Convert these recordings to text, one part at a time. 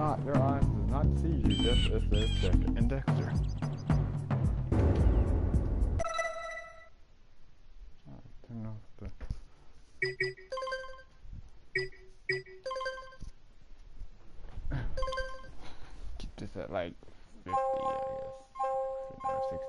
not. Their eyes does not see you. Just as says Dexter and Dexter. Turn off the. Keep this at like 50, I guess. Or 60.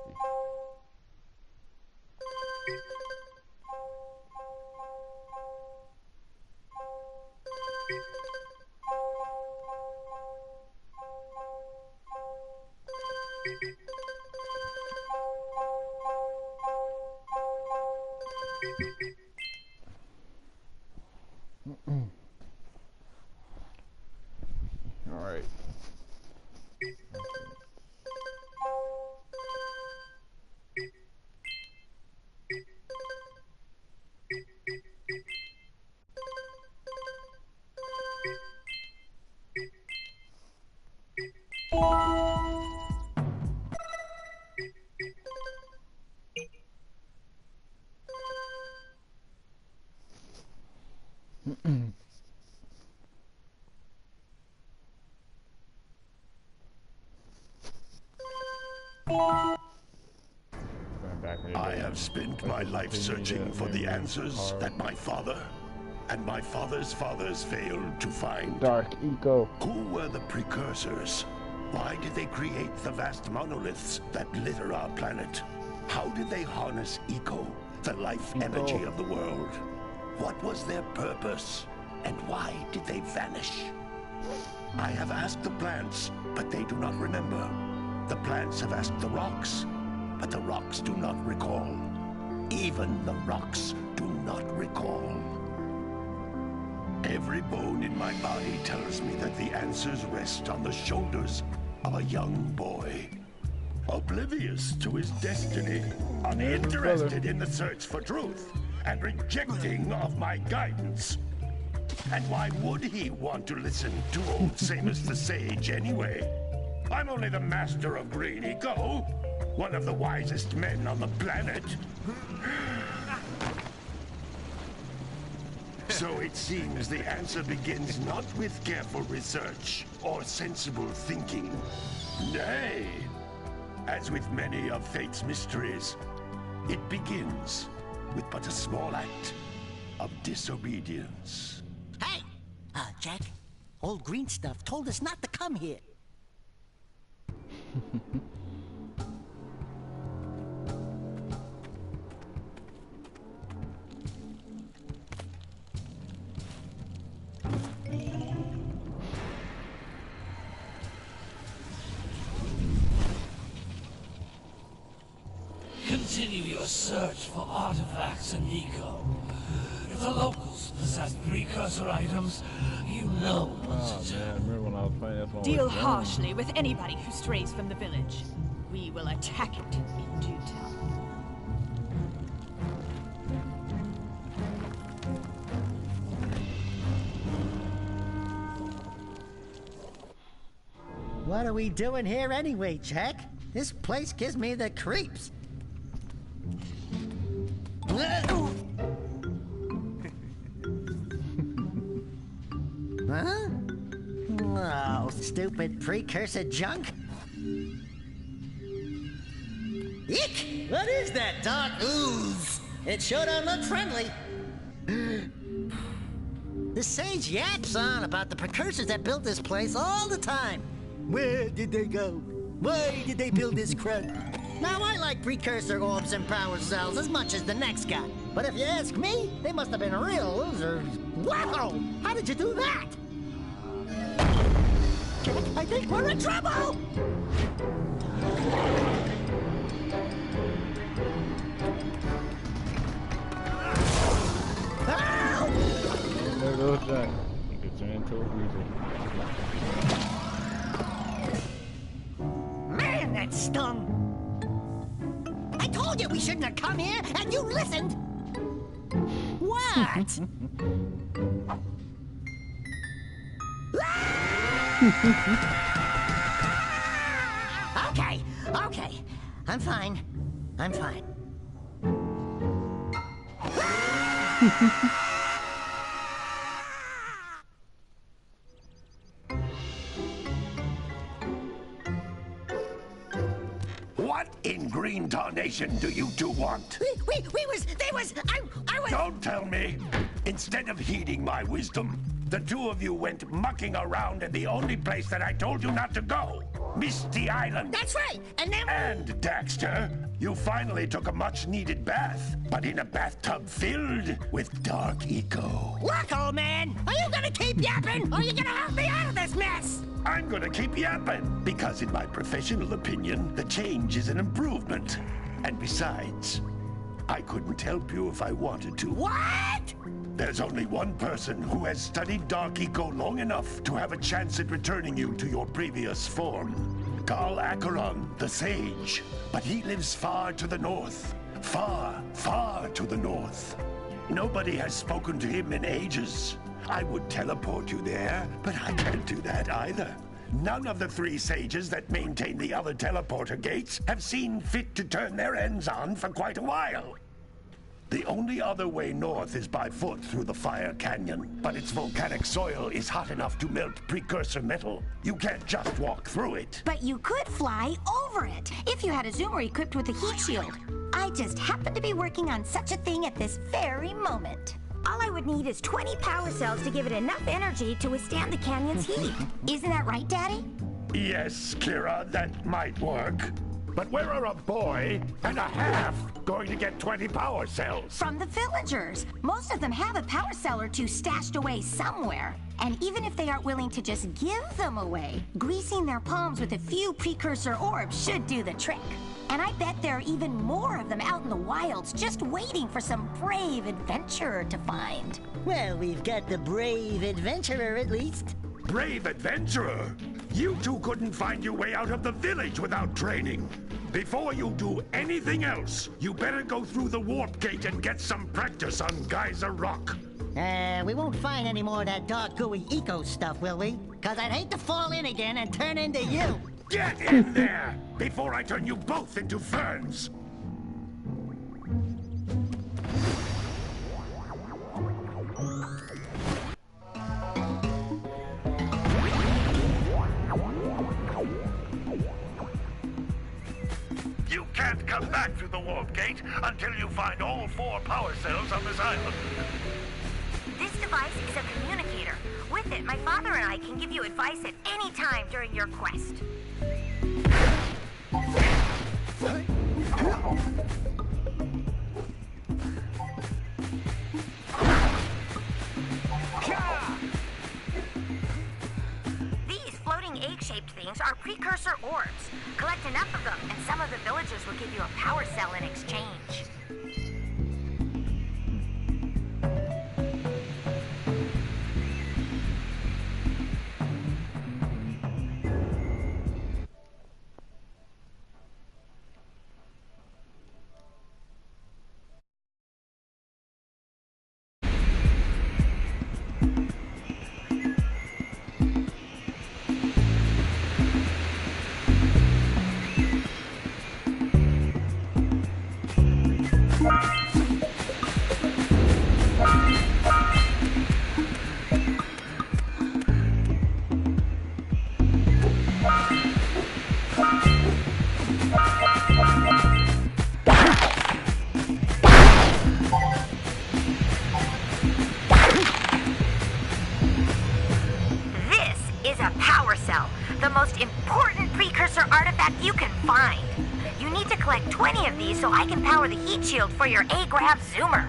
All right. I have spent my life searching for the answers that my father and my father's fathers failed to find. Dark Eco. Who were the precursors? Why did they create the vast monoliths that litter our planet? How did they harness Eco, the life energy of the world? What was their purpose? And why did they vanish? I have asked the plants, but they do not remember. The plants have asked the rocks, but the rocks do not recall. Even the rocks do not recall. Every bone in my body tells me that the answers rest on the shoulders of a young boy. Oblivious to his destiny, uninterested in the search for truth, and rejecting of my guidance. And why would he want to listen to old Samus the Sage anyway? I'm only the master of Green Eco, one of the wisest men on the planet. So it seems the answer begins not with careful research or sensible thinking. Nay, as with many of fate's mysteries, it begins with but a small act of disobedience. Hey! Jack, old green stuff told us not to come here. Continue your search for artifacts in Eco. If the locals possess precursor items, you know what to do. Remember when I was playing this one? Deal harshly with anybody who strays from the village. We will attack it in due time. What are we doing here anyway, Jack? This place gives me the creeps. Huh? Oh, stupid precursor junk. Eek! What is that dark ooze? It sure don't look friendly. The sage yaps on about the precursors that built this place all the time. Where did they go? Why did they build this crud? Now, I like precursor orbs and power cells as much as the next guy. But if you ask me, they must have been real losers. Wow! How did you do that? Jack, I think we're in trouble! Ow! And there goes Jack. He gets into a freezer. Man, that stung! I told you we shouldn't have come here, and you listened! What? Okay. I'm fine. What in green tarnation do you two want? I was... Don't tell me. Instead of heeding my wisdom, the two of you went mucking around in the only place that I told you not to go. Misty Island. That's right, and then... And, Daxter, you finally took a much-needed bath, but in a bathtub filled with dark eco. Look, old man, are you gonna keep yapping, or are you gonna help me out of this mess? I'm gonna keep yapping, because in my professional opinion, the change is an improvement. And besides, I couldn't help you if I wanted to. What? There's only one person who has studied Dark Eco long enough to have a chance at returning you to your previous form. Gal Acheron, the Sage. But he lives far to the north. Far, far to the north. Nobody has spoken to him in ages. I would teleport you there, but I can't do that either. None of the 3 sages that maintain the other teleporter gates have seen fit to turn their ends on for quite a while. The only other way north is by foot through the Fire Canyon, but its volcanic soil is hot enough to melt precursor metal. You can't just walk through it. But you could fly over it if you had a zoomer equipped with a heat shield. I just happen to be working on such a thing at this very moment. All I would need is 20 power cells to give it enough energy to withstand the canyon's heat. Isn't that right, Daddy? Yes, Kira, that might work. But where are a boy and a half going to get 20 power cells? From the villagers. Most of them have a power cell or 2 stashed away somewhere. And even if they aren't willing to just give them away, greasing their palms with a few precursor orbs should do the trick. And I bet there are even more of them out in the wilds just waiting for some brave adventurer to find. Well, we've got the brave adventurer at least. Brave adventurer! You two couldn't find your way out of the village without training. Before you do anything else, you better go through the warp gate and get some practice on Geyser Rock. We won't find any more of that dark gooey eco stuff, will we? Cause I'd hate to fall in again and turn into you. Get in there before I turn you both into ferns. You can't come back through the warp gate until you find all 4 power cells on this island. This device is a communicator. With it, my father and I can give you advice at any time during your quest. These floating egg-shaped things are precursor orbs. Collect enough of them, and some of the villagers will give you a power cell in exchange. The most important precursor artifact you can find. You need to collect 20 of these so I can power the heat shield for your A-Grav Zoomer.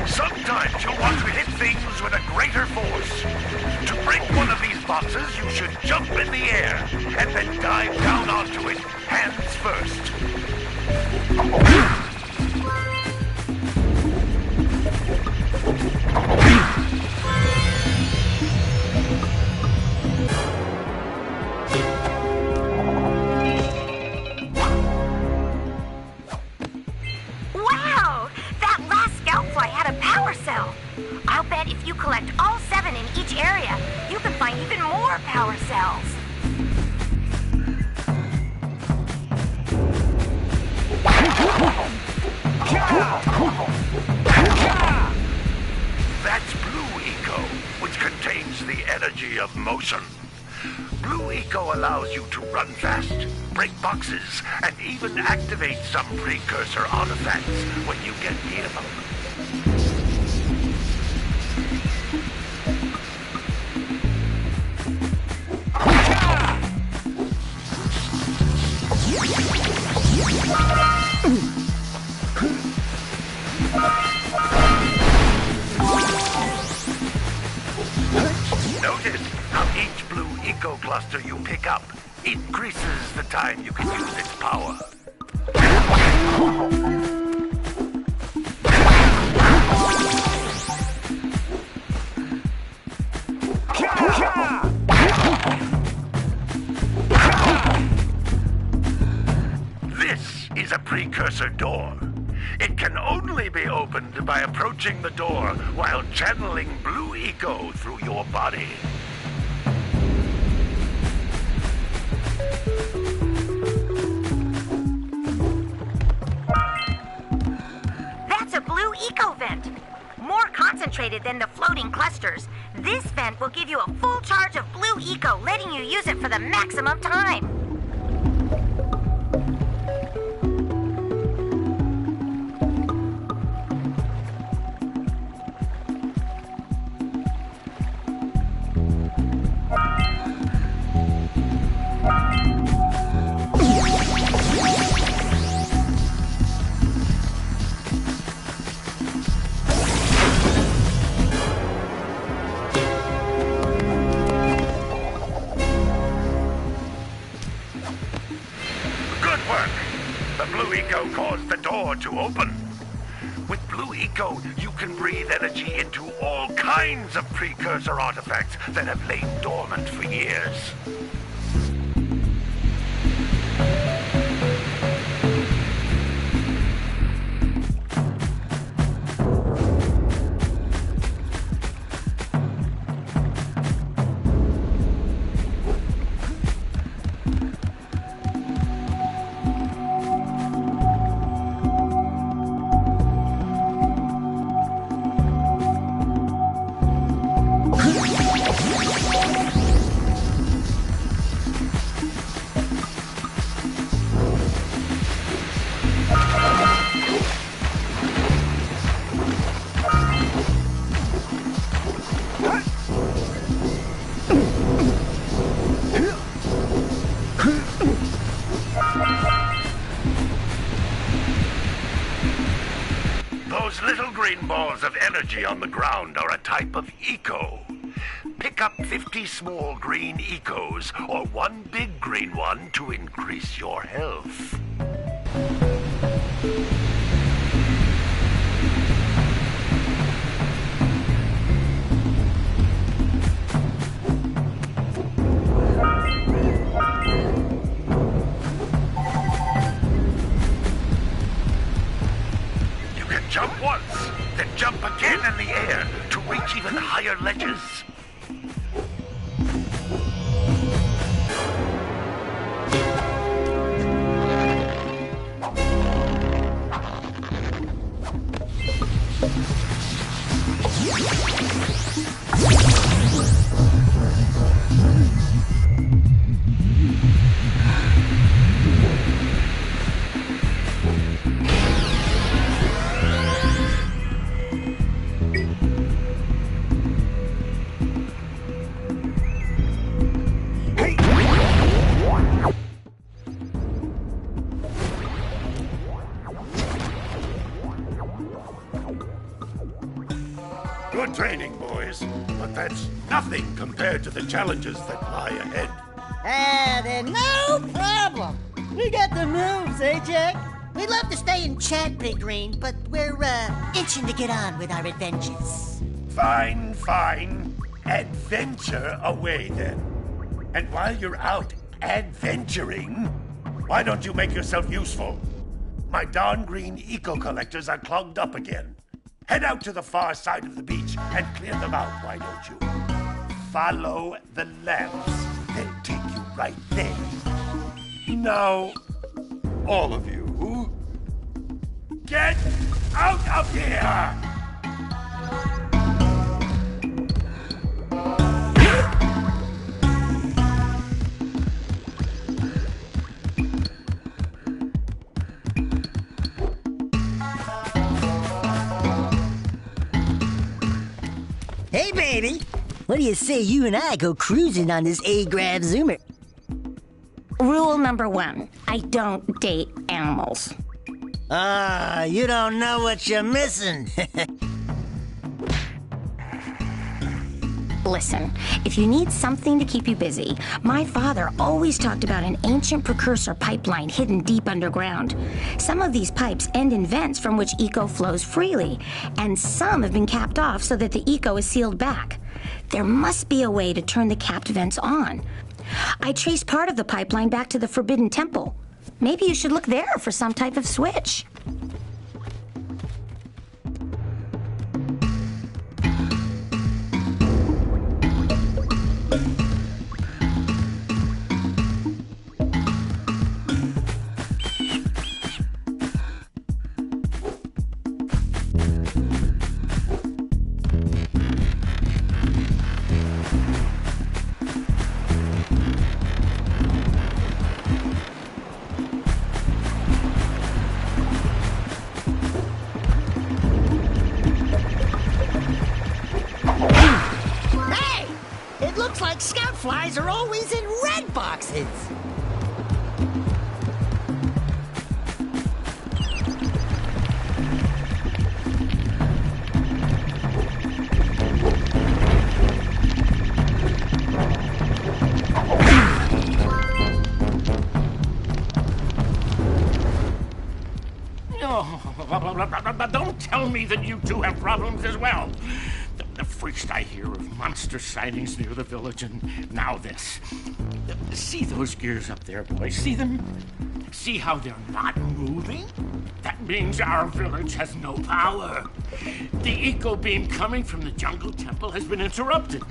Sometimes you'll want to hit things with a greater force. should jump in the air and then dive down onto it, hands first. Wow! That last Scoutfly had a power cell. I'll bet if you collect all 7 in each area, you can find even more power cells. That's Blue Eco, which contains the energy of motion. Blue Eco allows you to run fast, break boxes, and even activate some precursor artifacts when you get near them. Notice how each Blue Eco cluster you pick up increases the time you can use its power. This is a precursor door. It can only be opened by approaching the door while channeling Blue Eco through your body. That's a Blue Eco vent. More concentrated than the floating clusters. This vent will give you a full charge of Blue Eco, letting you use it for the maximum time. Good work! The Blue Eco caused the door to open. With Blue Eco, you can breathe energy into all kinds of precursor artifacts that have lain dormant for years. Those little green balls of energy on the ground are a type of eco. Pick up 50 small green ecos or one big green one to increase your health. Jump once, then jump again in the air to reach even higher ledges. Good training, boys, but that's Nothing compared to the challenges that lie ahead. Then no problem. We got the moves, eh, Jack? We'd love to stay and chat, Big Green, but we're, itching to get on with our adventures. Fine, fine. Adventure away, then. And while you're out adventuring, why don't you make yourself useful? My darn green eco-collectors are clogged up again. Head out to the far side of the beach and clear them out, why don't you? Follow the lamps. They'll take you right there. Now, all of you, get out of here! Hey, baby. What do you say you and I go cruising on this A-Grav Zoomer? Rule number 1, I don't date animals. You don't know what you're missing. Listen, if you need something to keep you busy, my father always talked about an ancient precursor pipeline hidden deep underground. Some of these pipes end in vents from which eco flows freely, and some have been capped off so that the eco is sealed back. There must be a way to turn the capped vents on. I traced part of the pipeline back to the Forbidden Temple. Maybe you should look there for some type of switch. Scout flies are always in red boxes. Don't tell me that you two have problems as well. The first I hear of monster sightings near the village, and now this. See those gears up there, boys? See them? See how they're not moving? That means our village has no power. The eco beam coming from the jungle temple has been interrupted.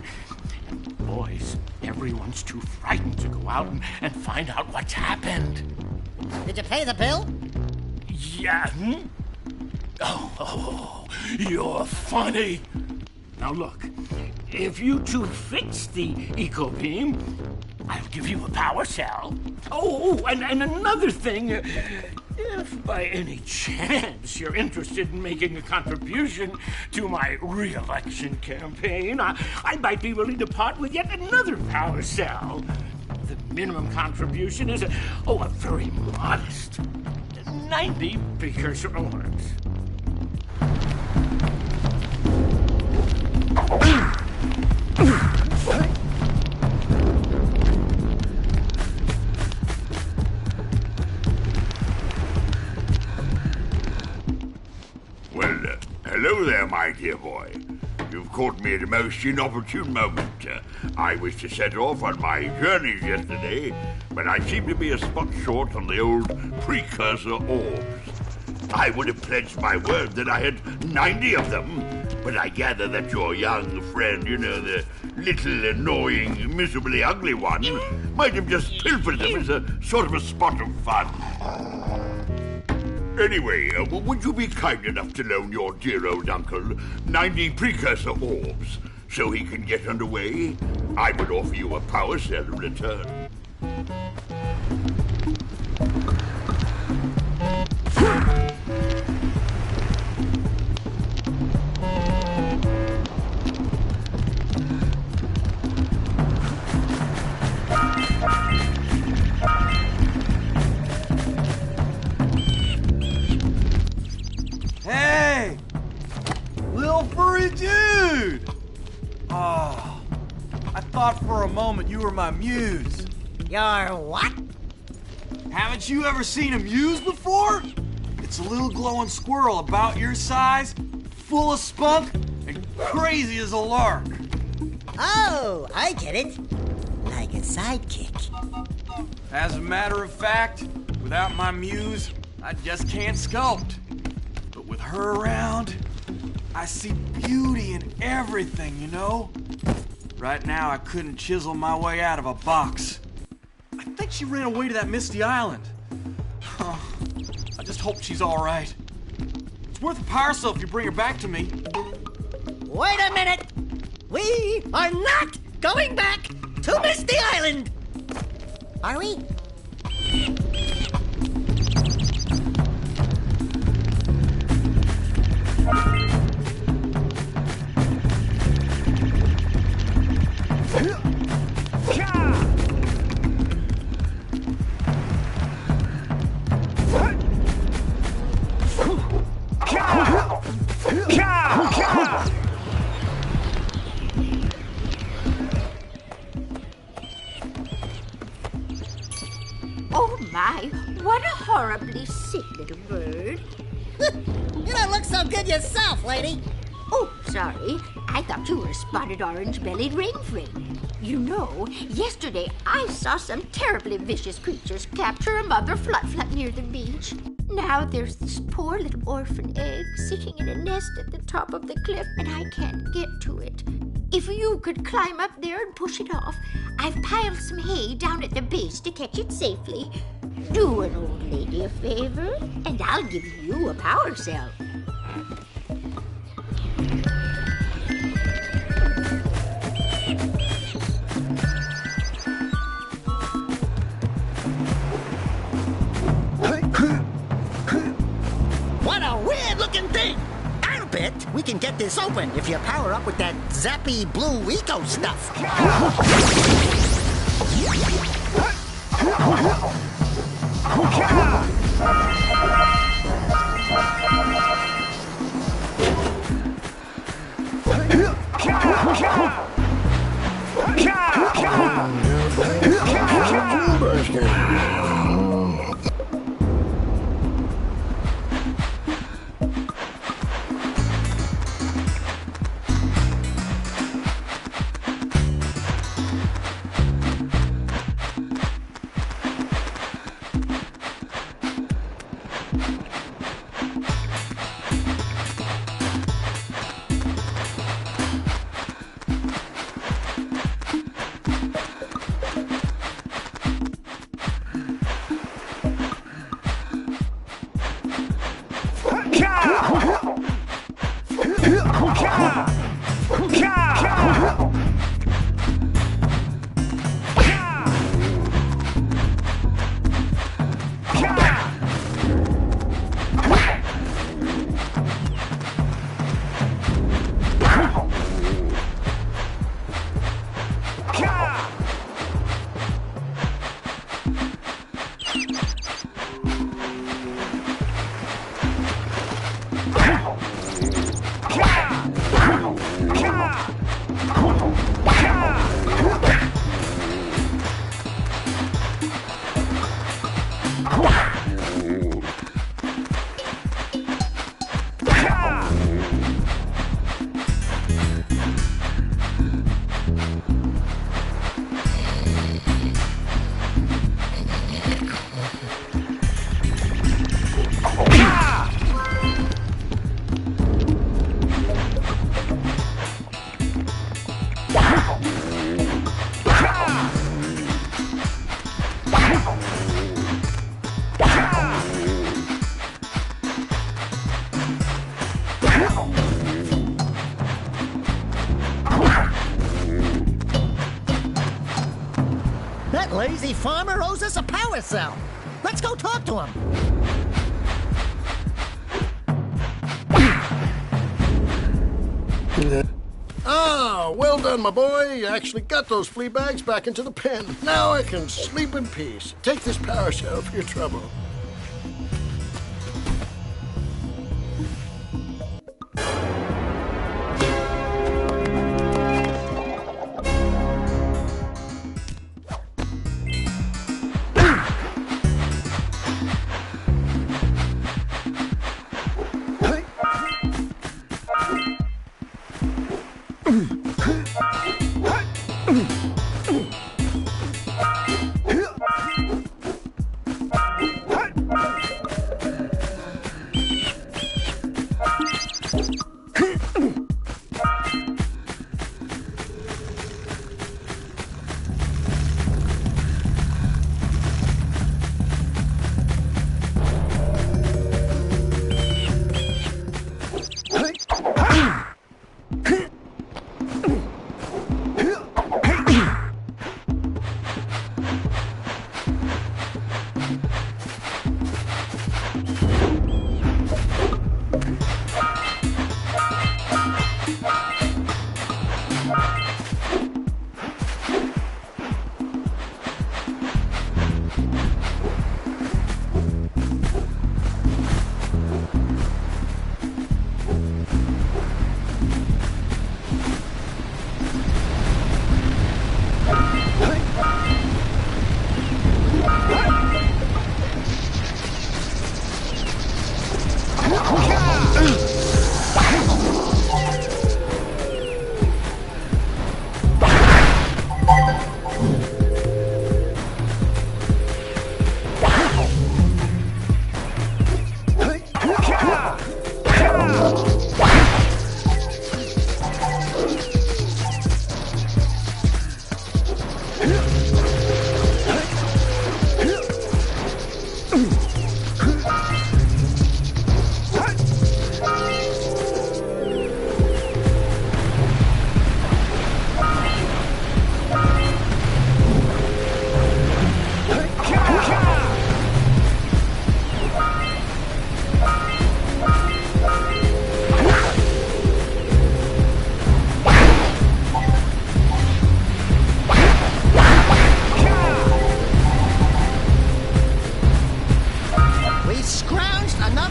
And boys, everyone's too frightened to go out and find out what's happened. Did you pay the bill? Yeah. Oh, you're funny. Now look, if you two fix the eco beam, I'll give you a power cell. Oh, and another thing, if by any chance you're interested in making a contribution to my re-election campaign, I might be willing to part with yet another power cell. The minimum contribution is a very modest 90 precursor orbs. Well, hello there, my dear boy. You've caught me at a most inopportune moment. I was to set off on my journeys yesterday, but I seem to be a spot short on the old precursor orbs. I would have pledged my word that I had 90 of them, but I gather that your young friend, the little annoying, miserably ugly one, might have just pilfered them as a sort of a spot of fun. Anyway, would you be kind enough to loan your dear old uncle 90 precursor orbs so he can get underway? I would offer you a power cell in return. Hey! Little furry dude! thought for a moment you were my muse. Your what? Haven't you ever seen a muse before? It's a little glowing squirrel about your size, full of spunk, and crazy as a lark. Oh, I get it. Like a sidekick. As a matter of fact, without my muse, I just can't sculpt. But with her around, I see beauty in everything, you know? Right now, I couldn't chisel my way out of a box. I think she ran away to that misty island. I just hope she's all right. It's worth a power cell if you bring her back to me. Wait a minute! We are not going back to Misty Island! Are we? Oh my, what a horribly sick little bird. You don't look so good yourself, lady. Oh, sorry. I thought you were a spotted orange-bellied rainframe. You know, yesterday I saw some terribly vicious creatures capture a mother flut-flut near the beach. Now there's this poor little orphan egg sitting in a nest at the top of the cliff, and I can't get to it. If you could climb up there and push it off, I've piled some hay down at the base to catch it safely. Do an old lady a favor, and I'll give you a power cell. What a weird-looking thing! I'll bet we can get this open if you power up with that zappy blue eco stuff. That lazy farmer owes us a power cell. Let's go talk to him. Ah, well done, my boy. You actually got those flea bags back into the pen. Now I can sleep in peace. Take this power cell for your trouble.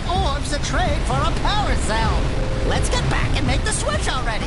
orbs to trade for a power cell. Let's get back and make the switch already.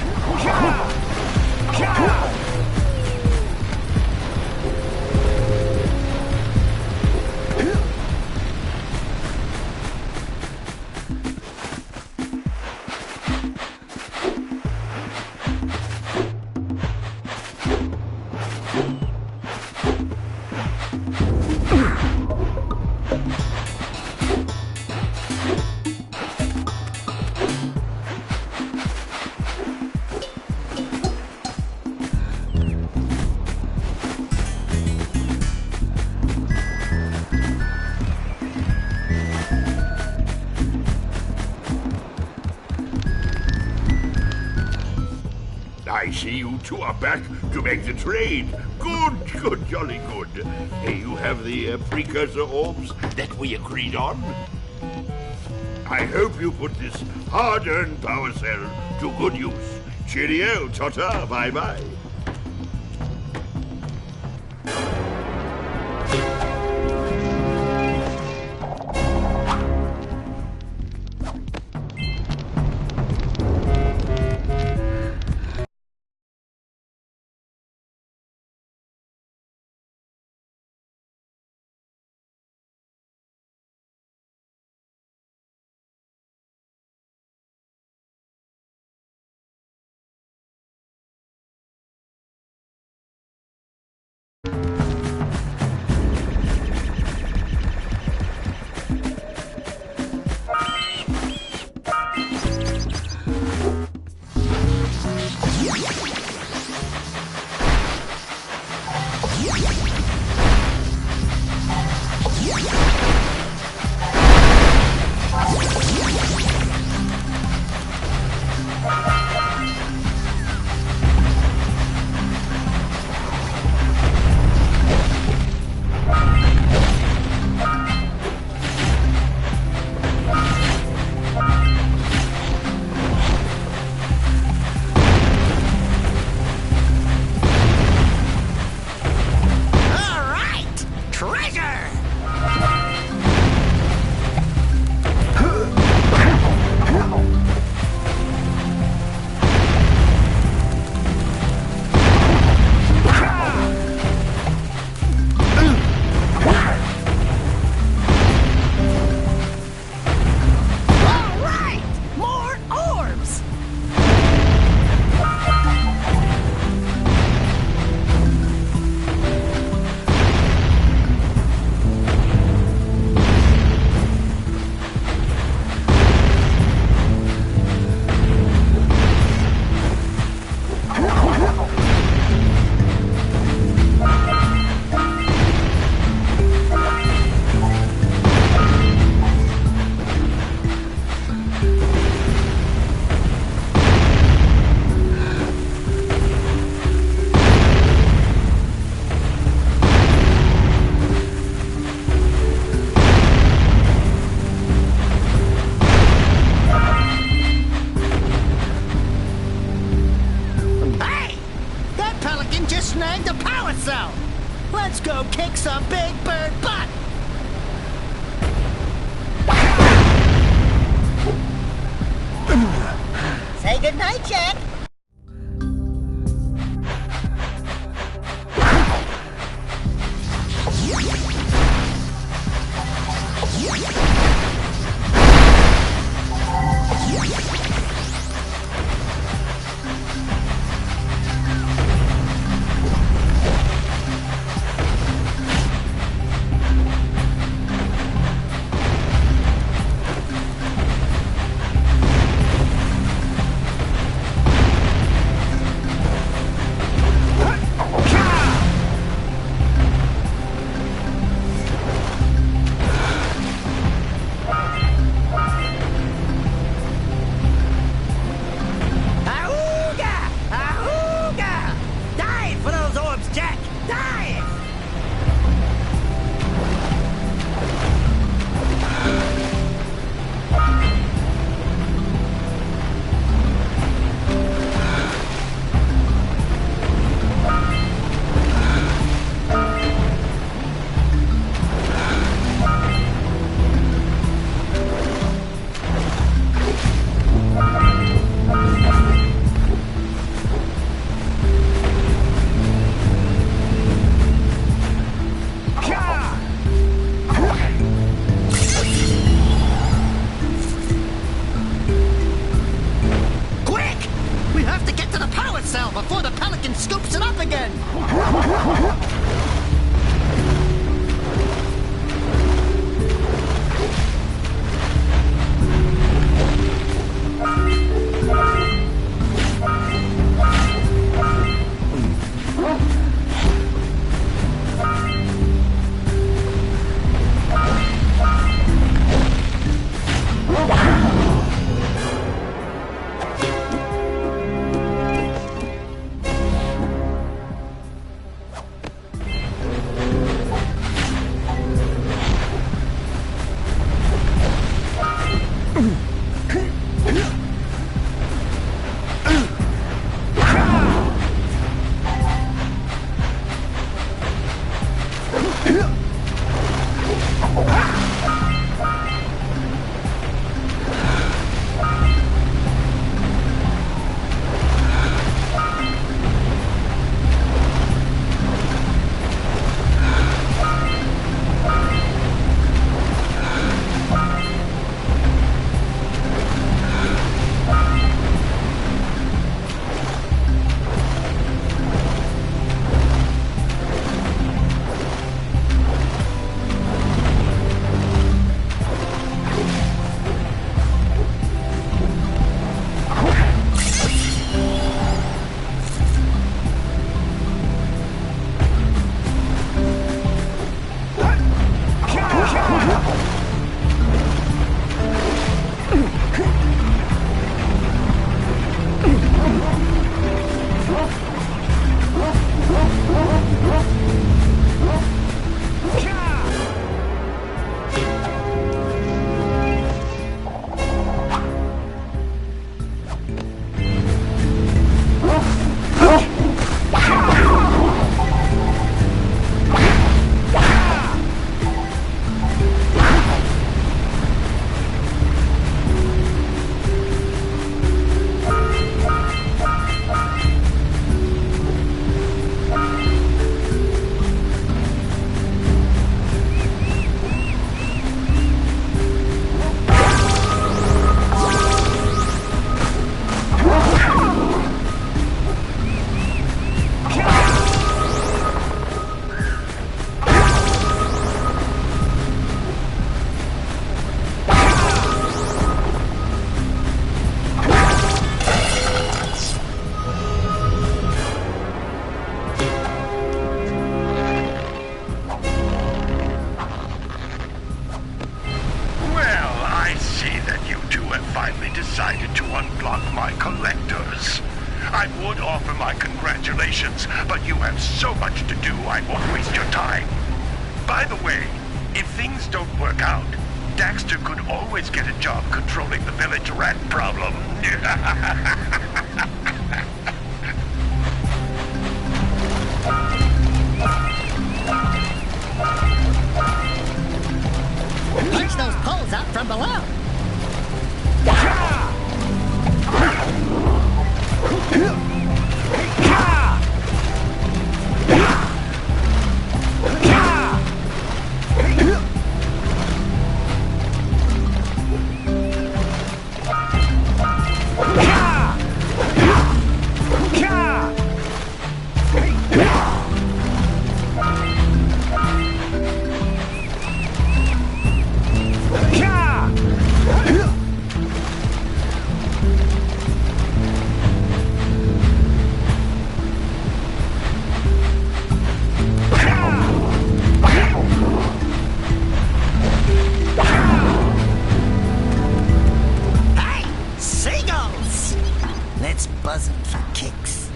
I see you two are back to make the trade. Good, jolly good. You have the precursor orbs that we agreed on? I hope you put this hard-earned power cell to good use. Cheerio, ta-ta, bye-bye. Let's go kick some big bird butt! Say goodnight, Jack. and scoops it up again. decided to unblock my collectors. I would offer my congratulations, but you have so much to do, I won't waste your time. By the way, if things don't work out, Daxter could always get a job controlling the village rat problem. Punch those poles out from below. Let's buzz him for kicks.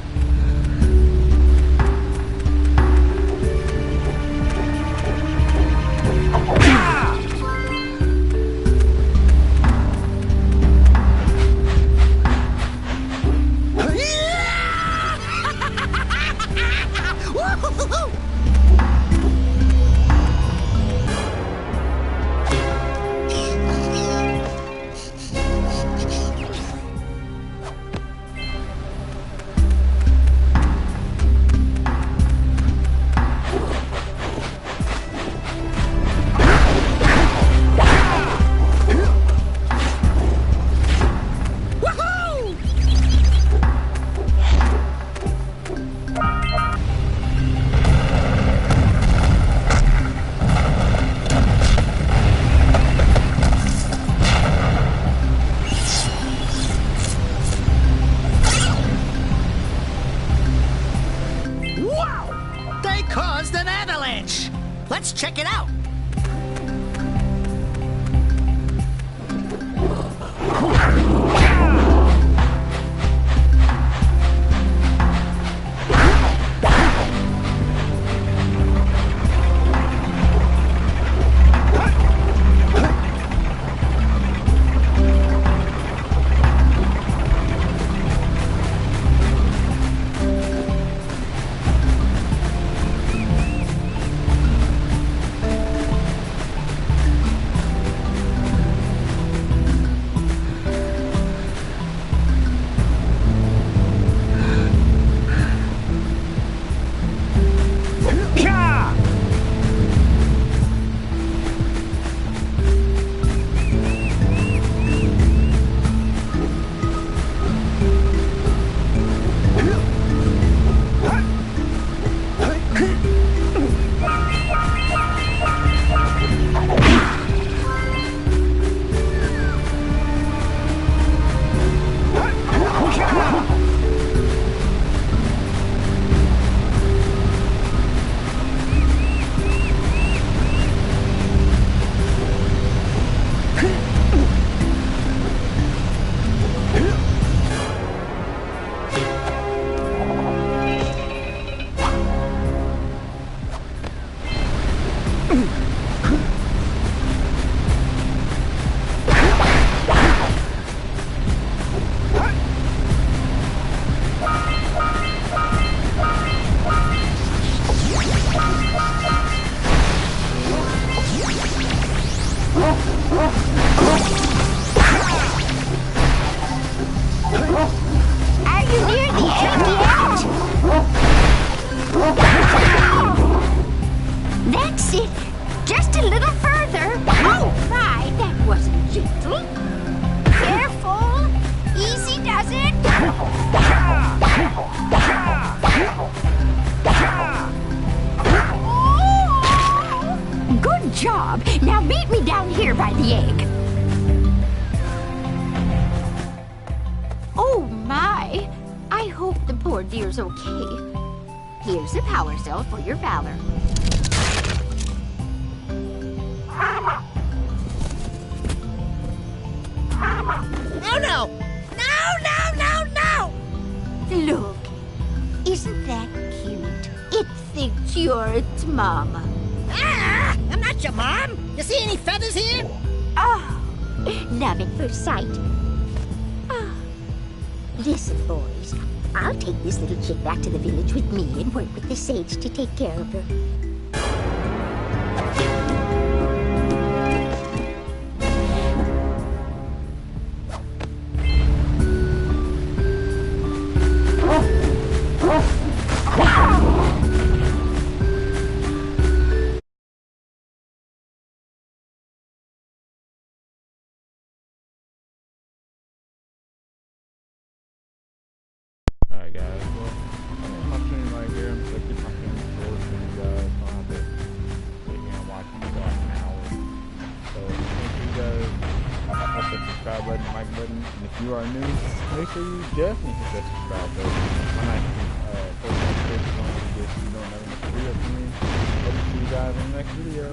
poor dear's okay. Here's a power cell for your valor. Oh no! No! Look, isn't that cute? It thinks you're its mama. Ah! I'm not your mom! You see any feathers here? Oh, love at first sight. Ah. Listen, boys, I'll take this little chick back to the village with me and work with the sage to take care of her. Alright guys, well, I'm stream right here. I'm gonna keep my stream forward for you guys. I don't have to sit here and watch me for like an hour. So make sure you guys hit the subscribe button, like button, and if you are new, make sure you definitely hit that subscribe button. I'm actually post notifications on you get you know another video from me. Hope to see you guys in the next video.